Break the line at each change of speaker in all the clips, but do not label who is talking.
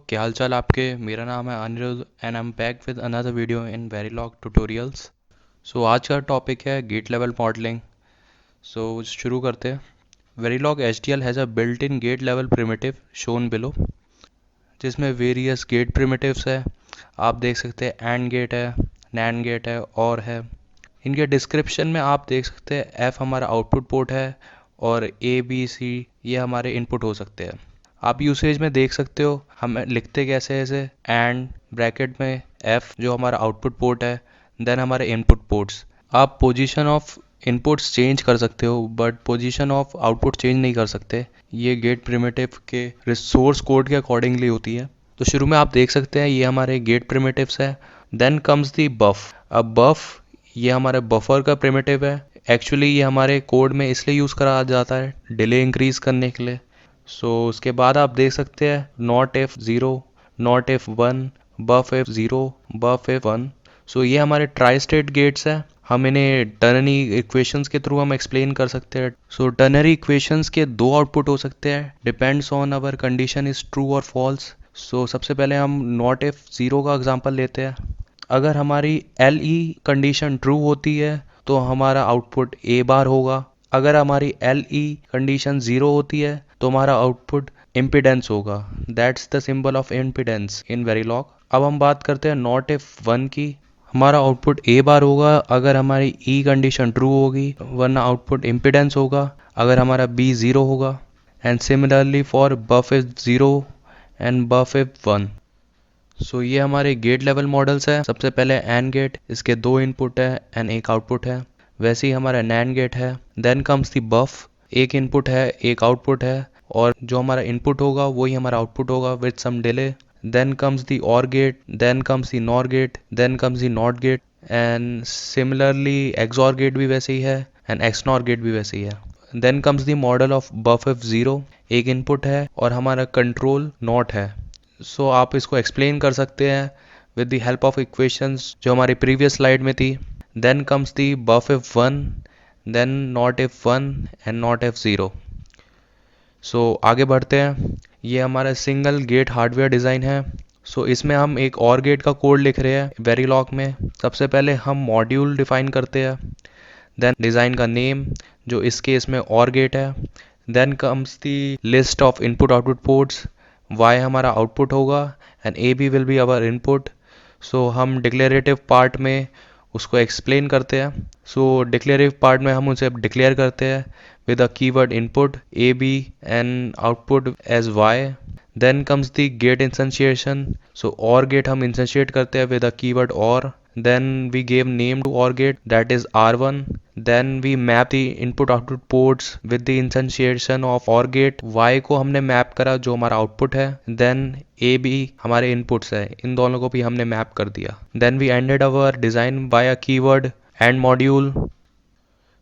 क्या हाल चाल आपके। मेरा नाम है Aniruddh and I am back with another video in Verilog tutorials. आज का टॉपिक है गेट लेवल मॉडलिंग। शुरू करते हैं। Verilog HDL has a built in gate level primitive shown below, जिसमें वेरियस गेट प्रिमिटिव्स है। आप देख सकते हैं एंड गेट है, नैंड गेट है और है। इनके डिस्क्रिप्शन में आप देख सकते हैं एफ हमारा आउटपुट पोर्ट है और ए बी सी ये हमारे इनपुट हो सकते हैं। आप यूसेज में देख सकते हो हम लिखते कैसे है इसे, एंड ब्रैकेट में एफ जो हमारा आउटपुट पोर्ट है, देन हमारे इनपुट पोर्ट्स। आप पोजीशन ऑफ इनपुट्स चेंज कर सकते हो but position of output change नहीं कर सकते। ये गेट प्रिमिटिव के रिसोर्स कोड के अकॉर्डिंगली होती है। तो शुरू में आप देख सकते हैं ये हमारे गेट प्रिमिटिव्स है। देन कम्स दी बफ। अब बफ ये हमारे बफर का प्रिमिटिव है। एक्चुअली ये हमारे कोड में इसलिए यूज़ करा जाता है डिले इंक्रीज करने के लिए। उसके बाद आप देख सकते हैं not F zero, not F one, buf F zero, buf F one. ये हमारे ट्राई स्टेट गेट्स हैं। हम इन्हें टर्नरी इक्वेशंस के थ्रू हम एक्सप्लेन कर सकते हैं। टर्नरी इक्वेशंस के दो आउटपुट हो सकते हैं, depends on our condition is true और फॉल्स। सबसे पहले हम नॉट एफ ज़ीरो का एग्जांपल लेते हैं। अगर हमारी एल ई कंडीशन ट्रू होती है तो हमारा आउटपुट ए बार होगा। अगर हमारी एल ई कंडीशन ज़ीरो होती है तो हमारा आउटपुट इम्पिडेंस होगा। That's the symbol of impedance in Verilog. अब हम बात करते हैं नॉट एफ वन की। हमारा आउटपुट ए बार होगा अगर हमारी ई कंडीशन ट्रू होगी, वरना आउटपुट इम्पिडेंस होगा अगर हमारा बी ज़ीरो होगा। And similarly for buf is zero and buf if one. ये हमारे गेट लेवल मॉडल्स है। सबसे पहले एंड गेट, इसके दो इनपुट है एंड एक आउटपुट है। वैसे ही हमारा नैंड गेट है। देन कम्स दी बफ, एक इनपुट है एक आउटपुट है और जो हमारा इनपुट होगा वही हमारा आउटपुट होगा with some delay. Then comes the or gate, then comes the NOR gate, then comes the not gate and similarly XOR gate भी वैसे ही है एंड एक्सनॉर गेट भी वैसे ही है। Then comes the model of buf F zero, एक input है और हमारा कंट्रोल नॉट है। आप इसको एक्सप्लेन कर सकते हैं with the help of equations जो हमारी प्रीवियस स्लाइड में थी। Then comes the buf F one, then not F one and not F zero. आगे बढ़ते हैं। ये हमारा सिंगल गेट हार्डवेयर डिज़ाइन है। इसमें हम एक और गेट का कोड लिख रहे हैं वेरीलॉग में। सबसे पहले हम मॉड्यूल डिफाइन करते हैं, देन डिज़ाइन का नेम जो इस केस में और गेट है। Then comes the list of input output ports, y हमारा आउटपुट होगा and A B will be our input. हम डिक्लेरेटिव पार्ट में उसको एक्सप्लेन करते हैं। डिक्लेरेटिव पार्ट में हम उसे डिक्लेयर करते हैं with a keyword input A B and output as y। Then comes the gate instantiation. Or gate हम इंस्टेंशिएट करते हैं with a keyword or. Then we gave name to OR gate, that is R1. Then we map the input output ports with the instantiation of OR gate. Y को हमने map करा जो हमारा output है। Then A B हमारे inputs है, इन दोनों को भी हमने मैप कर दिया। Then we ended our design by a keyword and module.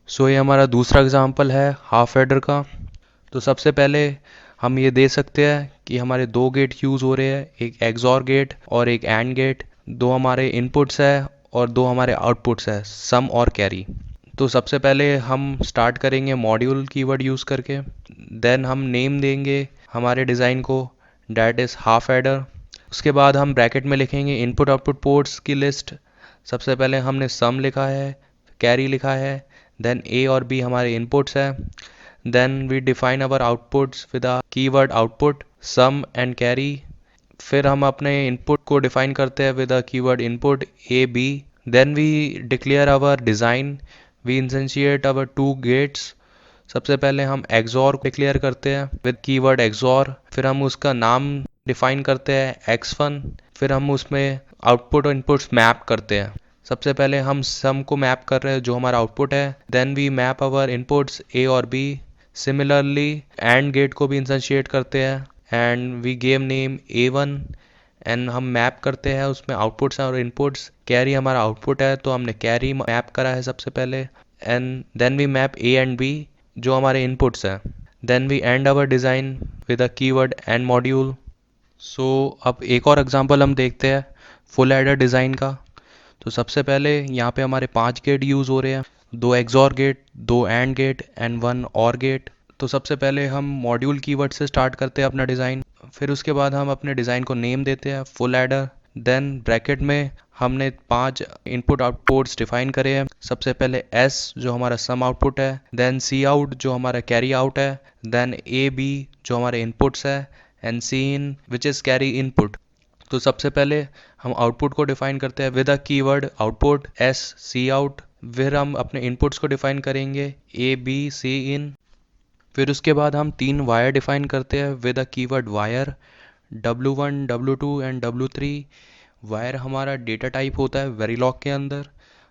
ये हमारा दूसरा एग्जांपल है हाफ एडर का। सबसे पहले हम ये दे सकते हैं कि हमारे दो गेट यूज़ हो रहे हैं, एक एक्सऑर गेट और एक एंड गेट। दो हमारे इनपुट्स है और दो हमारे आउटपुट्स है, सम और कैरी। सबसे पहले हम स्टार्ट करेंगे मॉड्यूल कीवर्ड यूज़ करके। देन हम नेम देंगे हमारे डिज़ाइन को, डैट इज़ हाफ एडर। उसके बाद हम ब्रैकेट में लिखेंगे इनपुट आउटपुट पोर्ट्स की लिस्ट। सबसे पहले हमने सम लिखा है, कैरी लिखा है, देन ए और बी हमारे इनपुट्स है। Then we define our outputs with a keyword output, sum and carry. फिर हम अपने इनपुट को डिफाइन करते हैं with a keyword input A B. Then we declare our design, we instantiate our two gates. सबसे पहले हम एक्सॉर को डिक्लेयर करते हैं विद कीवर्ड एक्सॉर। फिर हम उसका नाम डिफाइन करते हैं x1। फिर हम उसमें आउटपुट और इनपुट्स मैप करते हैं। सबसे पहले हम सम को मैप कर रहे हैं जो हमारा आउटपुट है। Then we map our inputs A और बी। सिमिलरली एंड गेट को भी इंस्टेंशिएट करते हैं and we gave name A1 and हम मैप करते हैं उसमें आउटपुट्स और इनपुट्स। कैरी हमारा आउटपुट है तो हमने कैरी मैप करा है सबसे पहले and then we map A and B जो हमारे इनपुट्स हैं। Then we end our design with a keyword end module. अब एक और एग्जांपल हम देखते हैं फुल एडर डिज़ाइन का। सबसे पहले यहाँ पे हमारे 5 गेट यूज़ हो रहे हैं, 2 XOR gate, 2 AND gate and 1 OR gate. सबसे पहले हम मॉड्यूल कीवर्ड से स्टार्ट करते हैं अपना डिज़ाइन। फिर उसके बाद हम अपने डिज़ाइन को नेम देते हैं फुल एडर। देन ब्रैकेट में हमने 5 इनपुट आउटपुट्स डिफाइन करे हैं। सबसे पहले S जो हमारा सम आउटपुट है, देन C आउट जो हमारा कैरी आउट है, देन A B जो हमारे इनपुट्स है, and C in which is carry input. तो सबसे पहले हम आउटपुट को डिफाइन करते हैं with a keyword output S C out. फिर हम अपने इनपुट्स को डिफाइन करेंगे A B C इन। फिर उसके बाद हम 3 वायर डिफाइन करते हैं with a keyword wire W1 W2 and W3। Wire हमारा डेटा टाइप होता है वेरिलॉग के अंदर।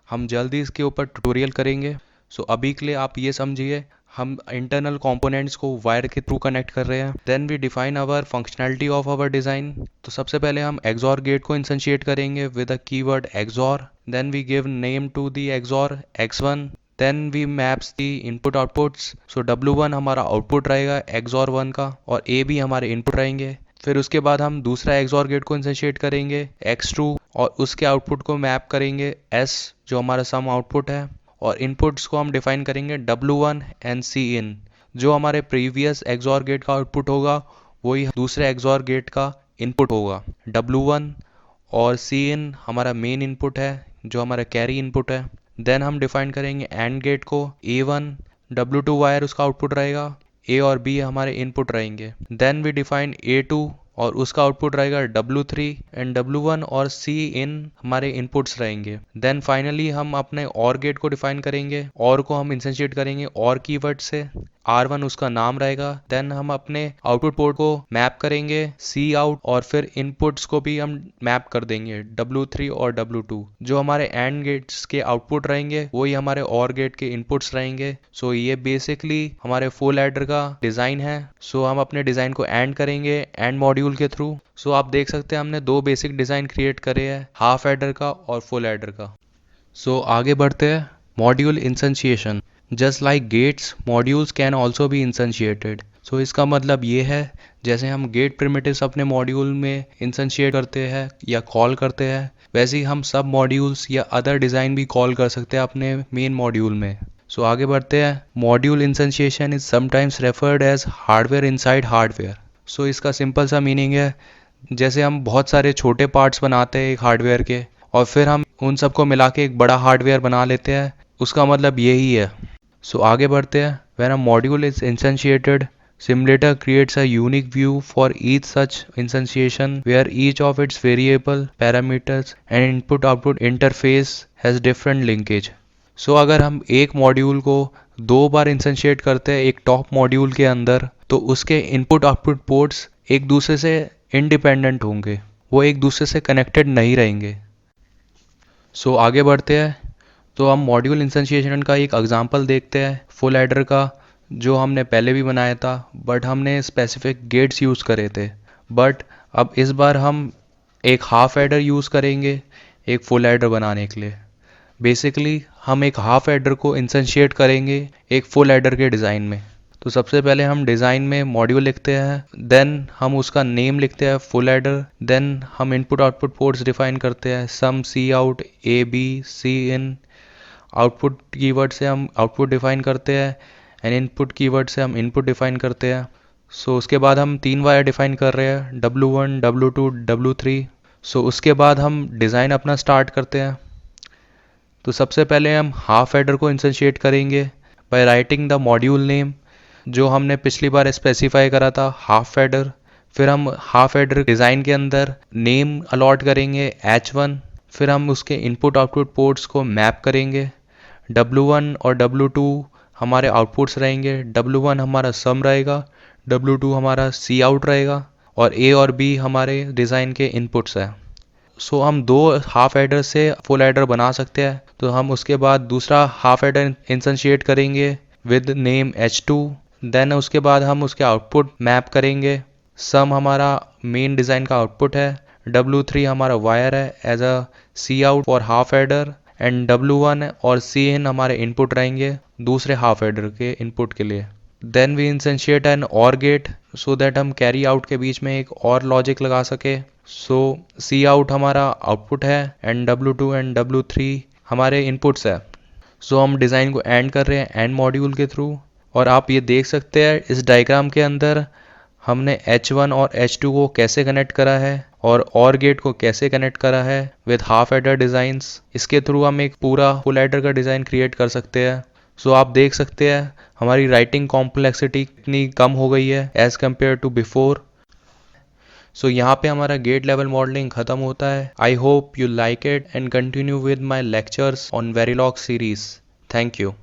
हम जल्दी इसके ऊपर ट्यूटोरियल करेंगे। सो अभी के लिए आप ये समझिए हम इंटरनल कंपोनेंट्स को वायर के थ्रू कनेक्ट कर रहे हैं। Then we define our functionality of our design. तो सबसे पहले हम एक्सॉर गेट को इंस्टेंशिएट करेंगे with a keyword XOR. Then we give name to the XOR x1। Then we maps the input outputs. So W1 हमारा output रहेगा XOR 1 का और A B हमारे इनपुट रहेंगे। फिर उसके बाद हम दूसरा एक्सॉर गेट को इंस्टेंशिएट करेंगे x2 और उसके आउटपुट को मैप करेंगे S जो हमारा सम आउटपुट है, और इनपुट्स को हम डिफाइन करेंगे W1 एंड C इन। जो हमारे प्रीवियस एक्सॉर गेट का आउटपुट होगा वही दूसरे एक्सॉर गेट का इनपुट होगा। W1 और C इन हमारा मेन इनपुट है जो हमारा कैरी इनपुट है। देन हम डिफाइन करेंगे एंड गेट को A1 W2 वायर उसका आउटपुट रहेगा, A और B हमारे इनपुट रहेंगे। देन वी डिफाइन A2 और उसका आउटपुट रहेगा W3 एंड W1 और C इन हमारे इनपुट्स रहेंगे। देन फाइनली हम अपने और गेट को डिफाइन करेंगे, और को हम इंस्टेंशिएट करेंगे और कीवर्ड से। R1 उसका नाम रहेगा। देन हम अपने आउटपुट पोर्ट को मैप करेंगे C आउट और फिर इनपुट्स को भी हम मैप कर देंगे W3 और W2। जो हमारे एंड गेट्स के आउटपुट रहेंगे वही हमारे और गेट के इनपुट्स रहेंगे। सो ये बेसिकली हमारे फुल एडर का डिज़ाइन है। सो हम अपने डिज़ाइन को एंड करेंगे एंड मॉड्यूल के थ्रू। सो आप देख सकते हैं हमने 2 बेसिक डिज़ाइन क्रिएट करे हैं, हाफ एडर का और फुल एडर का। सो आगे बढ़ते हैं module instantiation. Just like gates modules can also be instantiated. So इसका मतलब ये है जैसे हम गेट प्रिमिटिव्स अपने मॉड्यूल में इंस्टेंशिएट करते हैं या कॉल करते हैं, वैसे ही हम सब मॉड्यूल्स या अदर डिज़ाइन भी कॉल कर सकते हैं अपने मेन मॉड्यूल में। सो आगे बढ़ते हैं। Module instantiation is sometimes referred as hardware inside hardware. So इसका सिंपल सा मीनिंग है जैसे हम बहुत सारे छोटे पार्ट्स बनाते हैं एक हार्डवेयर के और फिर हम उन सबको मिला के एक बड़ा हार्डवेयर बना लेते हैं, उसका मतलब यही है। सो आगे बढ़ते हैं। When a module is instantiated, simulator creates a unique view for each such instantiation where each of its variable parameters and input output interface has different linkage. सो अगर हम एक मॉड्यूल को 2 बार इंस्टेंशिएट करते हैं एक टॉप मॉड्यूल के अंदर, तो उसके इनपुट आउटपुट पोर्ट्स एक दूसरे से इंडिपेंडेंट होंगे, वो एक दूसरे से कनेक्टेड नहीं रहेंगे। सो आगे बढ़ते हैं। तो हम मॉड्यूल इंस्टेंशिएशन का एक एग्जांपल देखते हैं फुल एडर का, जो हमने पहले भी बनाया था बट हमने स्पेसिफिक गेट्स यूज़ करे थे। बट अब इस बार हम एक हाफ एडर यूज़ करेंगे एक फुल एडर बनाने के लिए। बेसिकली हम एक हाफ एडर को इंस्टेंशिएट करेंगे एक फुल एडर के डिज़ाइन में। तो सबसे पहले हम डिज़ाइन में मॉड्यूल लिखते हैं, देन हम उसका नेम लिखते हैं फुल एडर। देन हम इनपुट आउटपुट पोर्ट्स डिफाइन करते हैं सम C out A B C in. Output keyword से हम आउटपुट डिफाइन करते हैं एंड इनपुट कीवर्ड से हम इनपुट डिफाइन करते हैं। सो उसके बाद हम 3 वायर डिफाइन कर रहे हैं W1 W2 W3। सो उसके बाद हम डिज़ाइन अपना स्टार्ट करते हैं। तो सबसे पहले हम हाफ एडर को इंस्टेंशिएट करेंगे by writing the module name जो हमने पिछली बार स्पेसिफाई करा था हाफ एडर। फिर हम हाफ एडर डिज़ाइन के अंदर नेम अलॉट करेंगे H1। फिर हम उसके इनपुट आउटपुट पोर्ट्स को मैप करेंगे। W1 और W2 हमारे आउटपुट्स रहेंगे, W1 हमारा सम रहेगा, W2 हमारा C आउट रहेगा और A और B हमारे डिज़ाइन के इनपुट्स हैं। सो हम 2 हाफ एडर से फुल एडर बना सकते हैं। तो हम उसके बाद दूसरा हाफ एडर इंस्टेंशिएट करेंगे विद नेम H2। देन उसके बाद हम उसके आउटपुट मैप करेंगे। सम हमारा मेन डिज़ाइन का आउटपुट है, W3 हमारा वायर है as a C out for half adder and W1 और C इन हमारे इनपुट रहेंगे दूसरे हाफ एडर के इनपुट के लिए। देन वी इंस्टेंशिएट एन और गेट सो दैट हम कैरी आउट के बीच में एक और लॉजिक लगा सके। सो C आउट हमारा आउटपुट है एंड W2 एंड W3 हमारे इनपुट्स है। सो हम डिज़ाइन को एंड कर रहे हैं एंड मॉड्यूल के थ्रू। और आप ये देख सकते हैं इस डायग्राम के अंदर हमने H1 और H2 को कैसे कनेक्ट करा है और गेट को कैसे कनेक्ट करा है विद हाफ एडर डिज़ाइंस। इसके थ्रू हम एक पूरा फुल एडर का डिज़ाइन क्रिएट कर सकते हैं। सो आप देख सकते हैं हमारी राइटिंग कॉम्प्लेक्सिटी कितनी कम हो गई है एज़ कम्पेयर टू बिफोर। सो यहाँ पे हमारा गेट लेवल मॉडलिंग ख़त्म होता है। I hope you like it and continue with my lectures on Verilog series. Thank you.